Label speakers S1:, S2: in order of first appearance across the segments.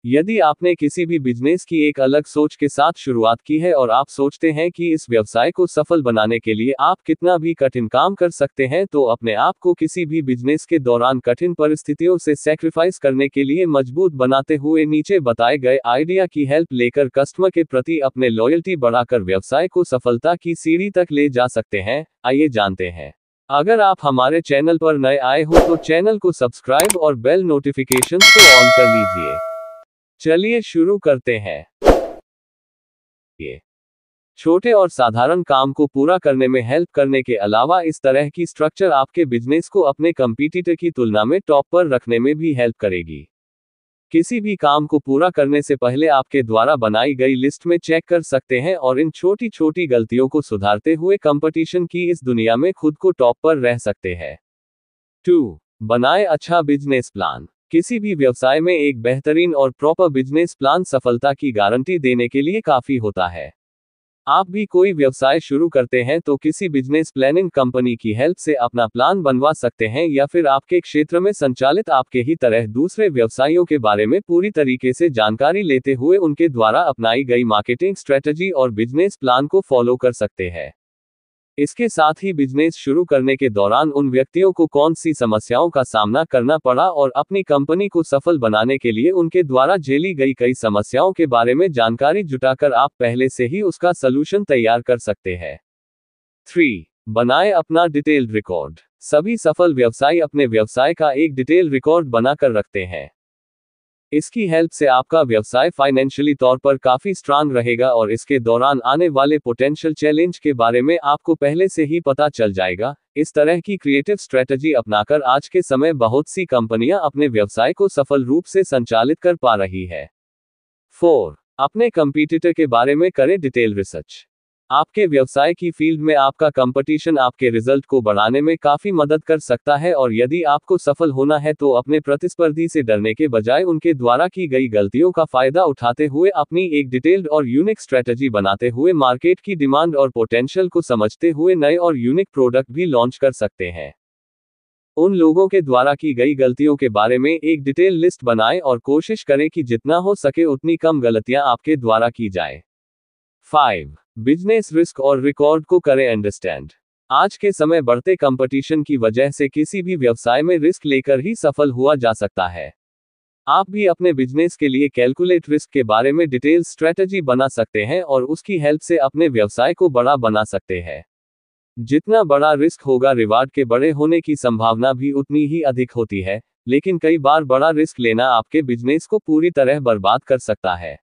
S1: यदि आपने किसी भी बिजनेस की एक अलग सोच के साथ शुरुआत की है और आप सोचते हैं कि इस व्यवसाय को सफल बनाने के लिए आप कितना भी कठिन काम कर सकते हैं, तो अपने आप को किसी भी बिजनेस के दौरान कठिन परिस्थितियों से सैक्रिफाइस करने के लिए मजबूत बनाते हुए नीचे बताए गए आइडिया की हेल्प लेकर कस्टमर के प्रति अपने लॉयल्टी बढ़ाकर व्यवसाय को सफलता की सीढ़ी तक ले जा सकते हैं। आइए जानते हैं। अगर आप हमारे चैनल पर नए आए हो तो चैनल को सब्सक्राइब और बेल नोटिफिकेशंस को ऑन कर लीजिए। चलिए शुरू करते हैं। ये छोटे और साधारण काम को पूरा करने में हेल्प करने के अलावा इस तरह की स्ट्रक्चर आपके बिजनेस को अपने कंपीटिटर की तुलना में टॉप पर रखने में भी हेल्प करेगी। किसी भी काम को पूरा करने से पहले आपके द्वारा बनाई गई लिस्ट में चेक कर सकते हैं और इन छोटी छोटी गलतियों को सुधारते हुए कंपटीशन की इस दुनिया में खुद को टॉप पर रह सकते हैं। 2. बनाएं अच्छा बिजनेस प्लान। किसी भी व्यवसाय में एक बेहतरीन और प्रॉपर बिजनेस प्लान सफलता की गारंटी देने के लिए काफी होता है। आप भी कोई व्यवसाय शुरू करते हैं तो किसी बिजनेस प्लानिंग कंपनी की हेल्प से अपना प्लान बनवा सकते हैं, या फिर आपके क्षेत्र में संचालित आपके ही तरह दूसरे व्यवसायियों के बारे में पूरी तरीके से जानकारी लेते हुए उनके द्वारा अपनाई गई मार्केटिंग स्ट्रेटजी और बिजनेस प्लान को फॉलो कर सकते हैं। इसके साथ ही बिजनेस शुरू करने के दौरान उन व्यक्तियों को कौन सी समस्याओं का सामना करना पड़ा और अपनी कंपनी को सफल बनाने के लिए उनके द्वारा झेली गई कई समस्याओं के बारे में जानकारी जुटाकर आप पहले से ही उसका सलूशन तैयार कर सकते हैं। 3. बनाएं अपना डिटेल्ड रिकॉर्ड। सभी सफल व्यवसायी अपने व्यवसाय का एक डिटेल रिकॉर्ड बनाकर रखते हैं। इसकी हेल्प से आपका व्यवसाय फाइनेंशियली तौर पर काफी स्ट्रांग रहेगा और इसके दौरान आने वाले पोटेंशियल चैलेंज के बारे में आपको पहले से ही पता चल जाएगा। इस तरह की क्रिएटिव स्ट्रेटजी अपनाकर आज के समय बहुत सी कंपनियां अपने व्यवसाय को सफल रूप से संचालित कर पा रही है। 4. अपने कंपीटिटर के बारे में करें डिटेल रिसर्च। आपके व्यवसाय की फील्ड में आपका कंपटीशन आपके रिजल्ट को बढ़ाने में काफी मदद कर सकता है, और यदि आपको सफल होना है तो अपने प्रतिस्पर्धी से डरने के बजाय उनके द्वारा की गई गलतियों का फायदा उठाते हुए अपनी एक डिटेल्ड और यूनिक स्ट्रेटजी बनाते हुए मार्केट की डिमांड और पोटेंशियल को समझते हुए नए और यूनिक प्रोडक्ट भी लॉन्च कर सकते हैं। उन लोगों के द्वारा की गई गलतियों के बारे में एक डिटेल लिस्ट बनाएं और कोशिश करें कि जितना हो सके उतनी कम गलतियां आपके द्वारा की जाए। 5. बिजनेस रिस्क और रिकॉर्ड को करें अंडरस्टैंड। आज के समय बढ़ते कंपटीशन की वजह से किसी भी व्यवसाय में रिस्क लेकर ही सफल हुआ जा सकता है। आप भी अपने बिजनेस के लिए कैलकुलेट रिस्क के बारे में डिटेल स्ट्रेटजी बना सकते हैं और उसकी हेल्प से अपने व्यवसाय को बड़ा बना सकते हैं। जितना बड़ा रिस्क होगा, रिवार्ड के बड़े होने की संभावना भी उतनी ही अधिक होती है, लेकिन कई बार बड़ा रिस्क लेना आपके बिजनेस को पूरी तरह बर्बाद कर सकता है।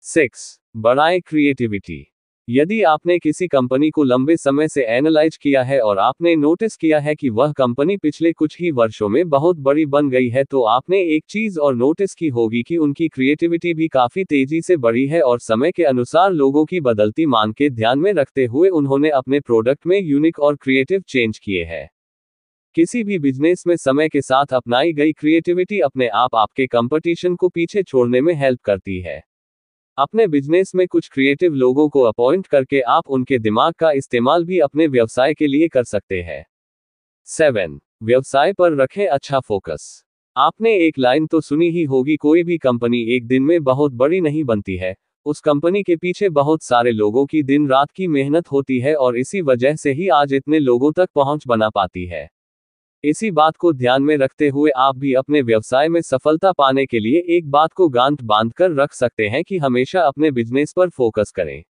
S1: 6. बढ़ाएं क्रिएटिविटी। यदि आपने किसी कंपनी को लंबे समय से एनालाइज किया है और आपने नोटिस किया है कि वह कंपनी पिछले कुछ ही वर्षों में बहुत बड़ी बन गई है, तो आपने एक चीज और नोटिस की होगी कि उनकी क्रिएटिविटी भी काफी तेजी से बढ़ी है और समय के अनुसार लोगों की बदलती मांग के ध्यान में रखते हुए उन्होंने अपने प्रोडक्ट में यूनिक और क्रिएटिव चेंज किए हैं। किसी भी बिजनेस में समय के साथ अपनाई गई क्रिएटिविटी अपने आप आपके कंपटीशन को पीछे छोड़ने में हेल्प करती है। अपने बिजनेस में कुछ क्रिएटिव लोगों को अपॉइंट करके आप उनके दिमाग का इस्तेमाल भी अपने व्यवसाय के लिए कर सकते हैं। 7. व्यवसाय पर रखें अच्छा फोकस। आपने एक लाइन तो सुनी ही होगी, कोई भी कंपनी एक दिन में बहुत बड़ी नहीं बनती है, उस कंपनी के पीछे बहुत सारे लोगों की दिन रात की मेहनत होती है और इसी वजह से ही आज इतने लोगों तक पहुंच बना पाती है। इसी बात को ध्यान में रखते हुए आप भी अपने व्यवसाय में सफलता पाने के लिए एक बात को गांठ बांधकर रख सकते हैं कि हमेशा अपने बिजनेस पर फोकस करें।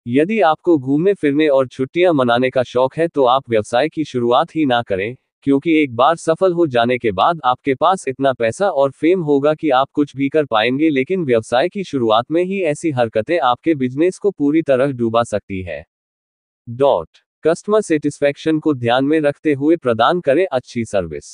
S1: यदि आपको घूमने फिरने और छुट्टियां मनाने का शौक है तो आप व्यवसाय की शुरुआत ही ना करें, क्योंकि एक बार सफल हो जाने के बाद आपके पास इतना पैसा और फेम होगा कि आप कुछ भी कर पाएंगे, लेकिन व्यवसाय की शुरुआत में ही ऐसी हरकतें आपके बिजनेस को पूरी तरह डूबा सकती है। कस्टमर सेटिस्फैक्शन को ध्यान में रखते हुए प्रदान करें अच्छी सर्विस।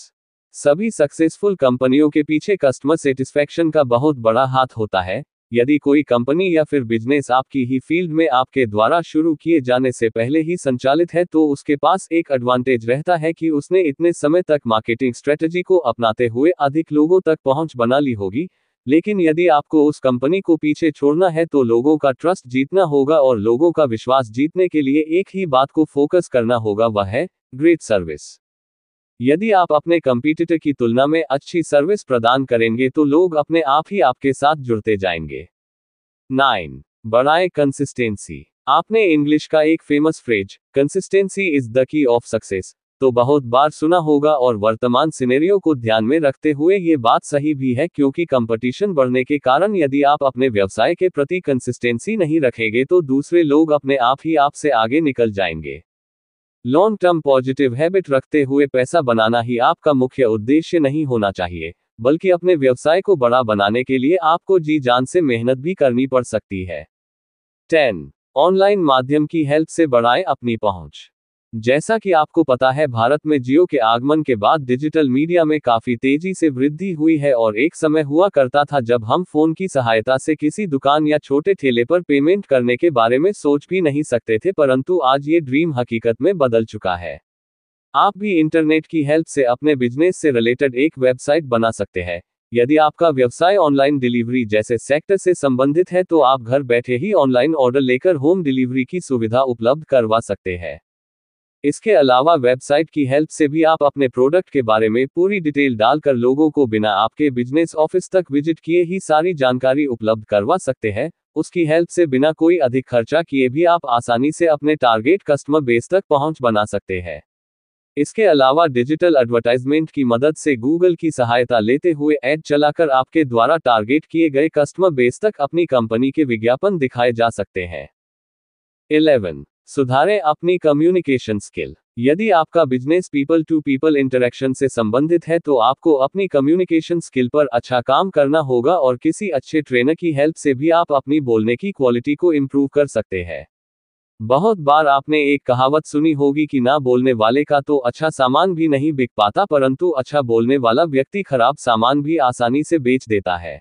S1: सभी सक्सेसफुल कंपनियों के पीछे कस्टमर सेटिस्फैक्शन का बहुत बड़ा हाथ होता है। यदि कोई कंपनी या फिर बिजनेस आपकी ही फील्ड में आपके द्वारा शुरू किए जाने से पहले ही संचालित है, तो उसके पास एक एडवांटेज रहता है कि उसने इतने समय तक मार्केटिंग स्ट्रेटजी को अपनाते हुए अधिक लोगों तक पहुंच बना ली होगी। लेकिन यदि आपको उस कंपनी को पीछे छोड़ना है तो लोगों का ट्रस्ट जीतना होगा, और लोगों का विश्वास जीतने के लिए एक ही बात को फोकस करना होगा, वह है ग्रेट सर्विस। यदि आप अपने कंपटीटर की तुलना में अच्छी सर्विस प्रदान करेंगे तो लोग अपने आप ही आपके साथ जुड़ते जाएंगे। 9. बढ़ाएं कंसिस्टेंसी। आपने इंग्लिश का एक famous phrase, consistency is the key of success, तो बहुत बार सुना होगा और वर्तमान सिनेरियो को ध्यान में रखते हुए ये बात सही भी है, क्योंकि कंपटीशन बढ़ने के कारण यदि आप अपने व्यवसाय के प्रति कंसिस्टेंसी नहीं रखेंगे तो दूसरे लोग अपने आप ही आपसे आगे निकल जाएंगे। लॉन्ग टर्म पॉजिटिव हैबिट रखते हुए पैसा बनाना ही आपका मुख्य उद्देश्य नहीं होना चाहिए, बल्कि अपने व्यवसाय को बड़ा बनाने के लिए आपको जी जान से मेहनत भी करनी पड़ सकती है। 10. ऑनलाइन माध्यम की हेल्प से बढ़ाएं अपनी पहुंच। जैसा कि आपको पता है, भारत में जियो के आगमन के बाद डिजिटल मीडिया में काफी तेजी से वृद्धि हुई है और एक समय हुआ करता था जब हम फोन की सहायता से किसी दुकान या छोटे ठेले पर पेमेंट करने के बारे में सोच भी नहीं सकते थे, परंतु आज ये ड्रीम हकीकत में बदल चुका है। आप भी इंटरनेट की हेल्प से अपने बिजनेस से रिलेटेड एक वेबसाइट बना सकते हैं। यदि आपका व्यवसाय ऑनलाइन डिलीवरी जैसे सेक्टर से संबंधित है तो आप घर बैठे ही ऑनलाइन ऑर्डर लेकर होम डिलीवरी की सुविधा उपलब्ध करवा सकते हैं। इसके अलावा वेबसाइट की हेल्प से भी आप अपने प्रोडक्ट के बारे में पूरी डिटेल डालकर लोगों को बिना आपके बिजनेस ऑफिस तक विजिट किए ही सारी जानकारी उपलब्ध करवा सकते हैं। उसकी हेल्प से बिना कोई अधिक खर्चा किए भी आप आसानी से अपने टारगेट कस्टमर बेस तक पहुंच बना सकते हैं। इसके अलावा डिजिटल एडवर्टाइजमेंट की मदद से गूगल की सहायता लेते हुए ऐड चलाकर आपके द्वारा टारगेट किए गए कस्टमर बेस तक अपनी कंपनी के विज्ञापन दिखाए जा सकते हैं। 11. सुधारें अपनी कम्युनिकेशन स्किल। यदि आपका business people to people interaction से संबंधित है तो आपको अपनी कम्युनिकेशन स्किल पर अच्छा काम करना होगा और किसी अच्छे ट्रेनर की हेल्प से भी आप अपनी बोलने की क्वालिटी को इम्प्रूव कर सकते हैं। बहुत बार आपने एक कहावत सुनी होगी कि ना बोलने वाले का तो अच्छा सामान भी नहीं बिक पाता, परंतु अच्छा बोलने वाला व्यक्ति खराब सामान भी आसानी से बेच देता है।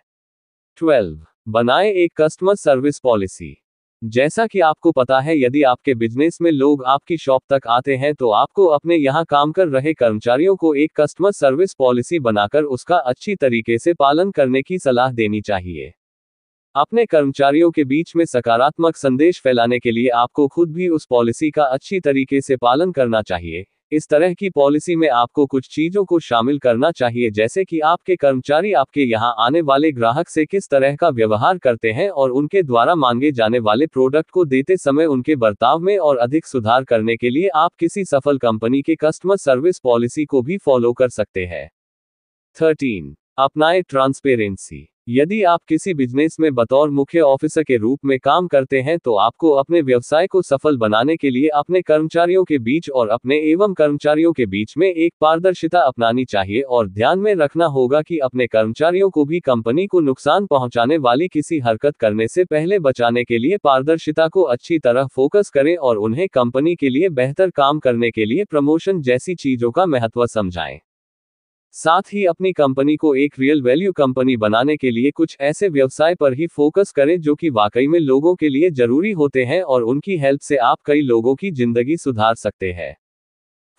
S1: 12. बनाएं एक कस्टमर सर्विस पॉलिसी। जैसा कि आपको पता है, यदि आपके बिजनेस में लोग आपकी शॉप तक आते हैं तो आपको अपने यहां काम कर रहे कर्मचारियों को एक कस्टमर सर्विस पॉलिसी बनाकर उसका अच्छी तरीके से पालन करने की सलाह देनी चाहिए। अपने कर्मचारियों के बीच में सकारात्मक संदेश फैलाने के लिए आपको खुद भी उस पॉलिसी का अच्छी तरीके से पालन करना चाहिए। इस तरह की पॉलिसी में आपको कुछ चीजों को शामिल करना चाहिए, जैसे कि आपके कर्मचारी आपके यहां आने वाले ग्राहक से किस तरह का व्यवहार करते हैं और उनके द्वारा मांगे जाने वाले प्रोडक्ट को देते समय उनके बर्ताव में और अधिक सुधार करने के लिए आप किसी सफल कंपनी के कस्टमर सर्विस पॉलिसी को भी फॉलो कर सकते हैं। 13. अपनाएं ट्रांसपेरेंसी। यदि आप किसी बिजनेस में बतौर मुख्य ऑफिसर के रूप में काम करते हैं तो आपको अपने व्यवसाय को सफल बनाने के लिए अपने कर्मचारियों के बीच और अपने एवं कर्मचारियों के बीच में एक पारदर्शिता अपनानी चाहिए और ध्यान में रखना होगा कि अपने कर्मचारियों को भी कंपनी को नुकसान पहुंचाने वाली किसी हरकत करने से पहले बचाने के लिए पारदर्शिता को अच्छी तरह फोकस करें और उन्हें कंपनी के लिए बेहतर काम करने के लिए प्रमोशन जैसी चीजों का महत्व समझाएं। साथ ही अपनी कंपनी को एक रियल वैल्यू कंपनी बनाने के लिए कुछ ऐसे व्यवसाय पर ही फोकस करें जो कि वाकई में लोगों के लिए जरूरी होते हैं और उनकी हेल्प से आप कई लोगों की जिंदगी सुधार सकते हैं।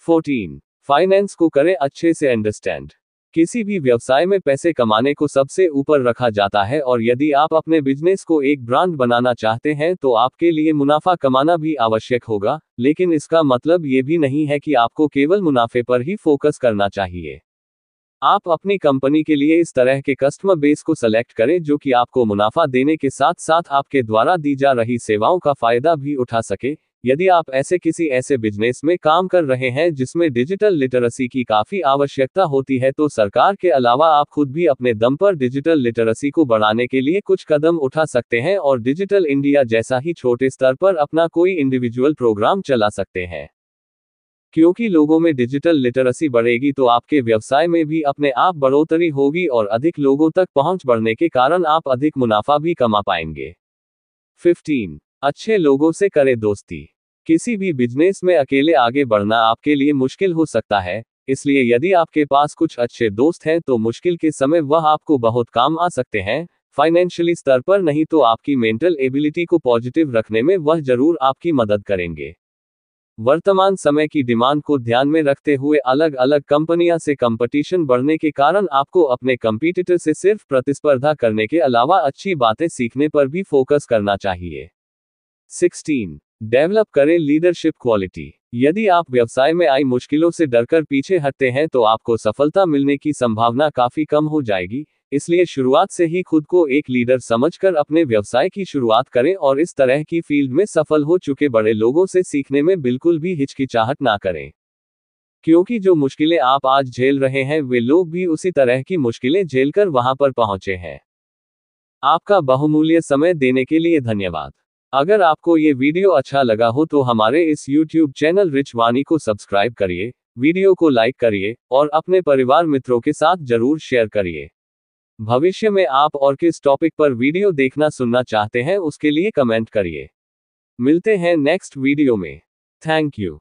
S1: 14. फाइनेंस को करें अच्छे से अंडरस्टैंड। किसी भी व्यवसाय में पैसे कमाने को सबसे ऊपर रखा जाता है और यदि आप अपने बिजनेस को एक ब्रांड बनाना चाहते हैं तो आपके लिए मुनाफा कमाना भी आवश्यक होगा, लेकिन इसका मतलब ये भी नहीं है कि आपको केवल मुनाफे पर ही फोकस करना चाहिए। आप अपनी कंपनी के लिए इस तरह के कस्टमर बेस को सेलेक्ट करें जो कि आपको मुनाफा देने के साथ साथ आपके द्वारा दी जा रही सेवाओं का फायदा भी उठा सके। यदि आप किसी ऐसे बिजनेस में काम कर रहे हैं जिसमें डिजिटल लिटरेसी की काफी आवश्यकता होती है तो सरकार के अलावा आप खुद भी अपने दम पर डिजिटल लिटरेसी को बढ़ाने के लिए कुछ कदम उठा सकते हैं और डिजिटल इंडिया जैसा ही छोटे स्तर पर अपना कोई इंडिविजुअल प्रोग्राम चला सकते हैं। क्योंकि लोगों में डिजिटल लिटरेसी बढ़ेगी तो आपके व्यवसाय में भी अपने आप बढ़ोतरी होगी और अधिक लोगों तक पहुंच बढ़ने के कारण आप अधिक मुनाफा भी कमा पाएंगे। 15. अच्छे लोगों से करें दोस्ती। किसी भी बिजनेस में अकेले आगे बढ़ना आपके लिए मुश्किल हो सकता है, इसलिए यदि आपके पास कुछ अच्छे दोस्त हैं तो मुश्किल के समय वह आपको बहुत काम आ सकते हैं। फाइनेंशियली स्तर पर नहीं तो आपकी मेंटल एबिलिटी को पॉजिटिव रखने में वह जरूर आपकी मदद करेंगे। वर्तमान समय की डिमांड को ध्यान में रखते हुए अलग अलग कंपनियां से कंपटीशन बढ़ने के कारण आपको अपने कंपटीटर से सिर्फ प्रतिस्पर्धा करने के अलावा अच्छी बातें सीखने पर भी फोकस करना चाहिए। 16. डेवलप करें लीडरशिप क्वालिटी। यदि आप व्यवसाय में आई मुश्किलों से डरकर पीछे हटते हैं तो आपको सफलता मिलने की संभावना काफी कम हो जाएगी। इसलिए शुरुआत से ही खुद को एक लीडर समझकर अपने व्यवसाय की शुरुआत करें और इस तरह की फील्ड में सफल हो चुके बड़े लोगों से सीखने में बिल्कुल भी हिचकिचाहट ना करें। क्योंकि जो मुश्किलें आप आज झेल रहे हैं वे लोग भी उसी तरह की मुश्किलें झेलकर वहां पर पहुंचे हैं। आपका बहुमूल्य समय देने के लिए धन्यवाद। अगर आपको ये वीडियो अच्छा लगा हो तो हमारे इस YouTube चैनल रिच वाणी को सब्सक्राइब करिए, वीडियो को लाइक करिए और अपने परिवार मित्रों के साथ जरूर शेयर करिए। भविष्य में आप और किस टॉपिक पर वीडियो देखना सुनना चाहते हैं उसके लिए कमेंट करिए। मिलते हैं नेक्स्ट वीडियो में। Thank you.